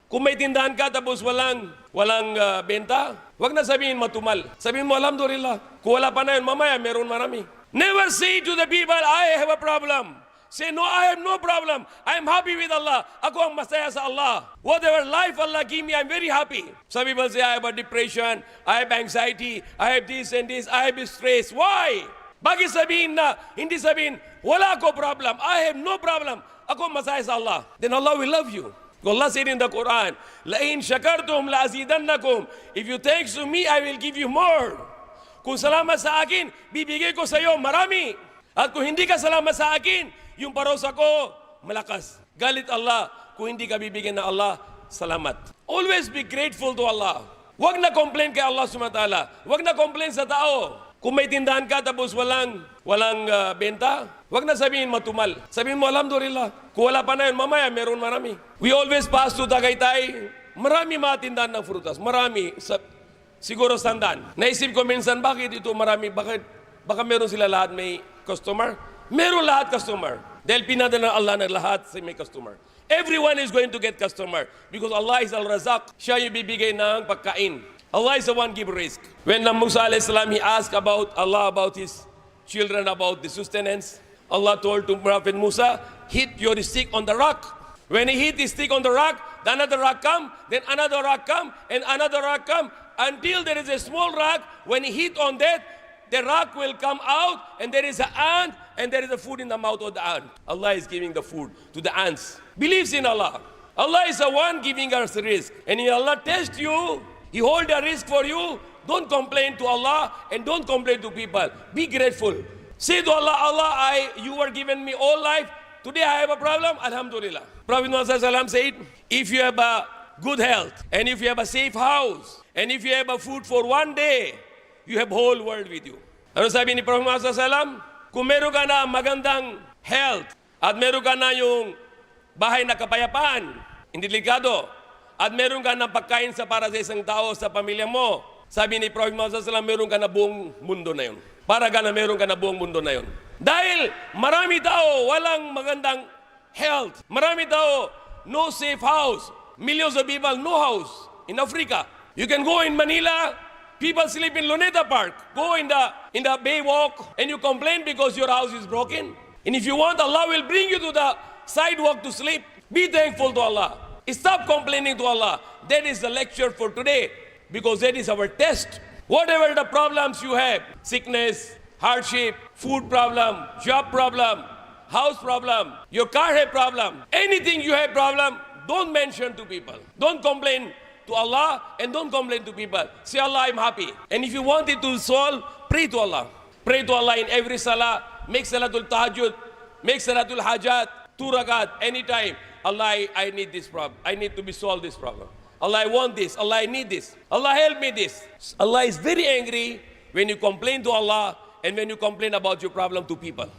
Kung may tindahan ka tapos walang benta, wag na sabihin matumal. Sabihin mo, alhamdulillah. Kung wala pa na yun, mamaya meron marami. Never say to the people, I have a problem. Say, no, I have no problem. I am happy with Allah. Ako ang masaya sa Allah. Whatever life Allah give me, I am very happy. Some people say, I have a depression, I have anxiety, I have this and this, I have stress. Why? Bakit sabihin na, hindi sabihin, wala ako problem, I have no problem. Ako ang masaya sa Allah. Then Allah will love you. Allah said in the Quran, لَإِن شَكَرْتُمْ لَأَزِيدَنَّكُمْ. If you thanks to me, I will give you more. Kung salamat sa akin, bibigay ko sa iyo marami. At kung hindi ka salamat sa akin, yung parusa ko, malakas. Galit Allah kung hindi ka bibigyan ng Allah, salamat. Always be grateful to Allah. Huwag na complain kay Allah subhanahu wa ta'ala. Huwag na complain sa tao. Kung may tindahan ka tapos walang benta, huwag na sabihin matumal. Sabihin mo, alhamdulillah. Kung wala pa na yun, mamaya meron marami. We always pass to Tagaytay. Marami mga tindahan ng frutas. Marami. Siguro sandan. Naisip ko minsan, bakit ito marami? Baka meron sila lahat may customer? Meron lahat customer. Dahil pinadala ng Allah na lahat sa may customer. Everyone is going to get customer. Because Allah is Al-Razak. Siya yung bibigay ng pagkain. Allah is the one give risk. When Musa alayhi salam, he asked about Allah, about his children, about the sustenance, Allah told to Prophet Musa, hit your stick on the rock. When he hit his stick on the rock, then another rock come, then another rock come, and another rock come, until there is a small rock. When he hit on that, the rock will come out, and there is an ant, and there is a food in the mouth of the ant. Allah is giving the food to the ants. Believes in Allah. Allah is the one giving us risk. And if Allah tests you, He hold a risk for you. Don't complain to Allah, and don't complain to people. Be grateful. Say to Allah, Allah, you were given me all life. Today I have a problem. Alhamdulillah. Prophet Muhammad said, if you have a good health, and if you have a safe house, and if you have a food for one day, you have whole world with you. Ano sabi ni Prophet Muhammad? Kung meron ka na magandang health, at meron ka na yung bahay na kapayapaan, hindi delikado, at meron ka na pagkain para sa isang tao, sa pamilya mo, sabi ni Prophet Muhammad, meron ka na buong mundo na yun. Para ka na meron ka na buong mundo na yun. Dahil marami tao walang magandang health. Marami tao no safe house. Millions of people no house in Africa. You can go in Manila, people sleep in Luneta Park. Go in the Bay Walk and you complain because your house is broken. And if you want, Allah will bring you to the sidewalk to sleep. Be thankful to Allah. Stop complaining to Allah. That is the lecture for today, because that is our test. Whatever the problems you have, sickness, hardship, food problem, job problem, house problem, your car have problem, anything you have problem, don't mention to people. Don't complain to Allah and don't complain to people. Say, Allah, I'm happy. And if you want it to solve, pray to Allah. Pray to Allah in every salah. Make salatul tahajjud. Make salatul hajat. 2 rakat, anytime. Allah, I need this problem. I need to be solved this problem. Allah, I want this. Allah, I need this. Allah, help me this. Allah is very angry when you complain to Allah and when you complain about your problem to people.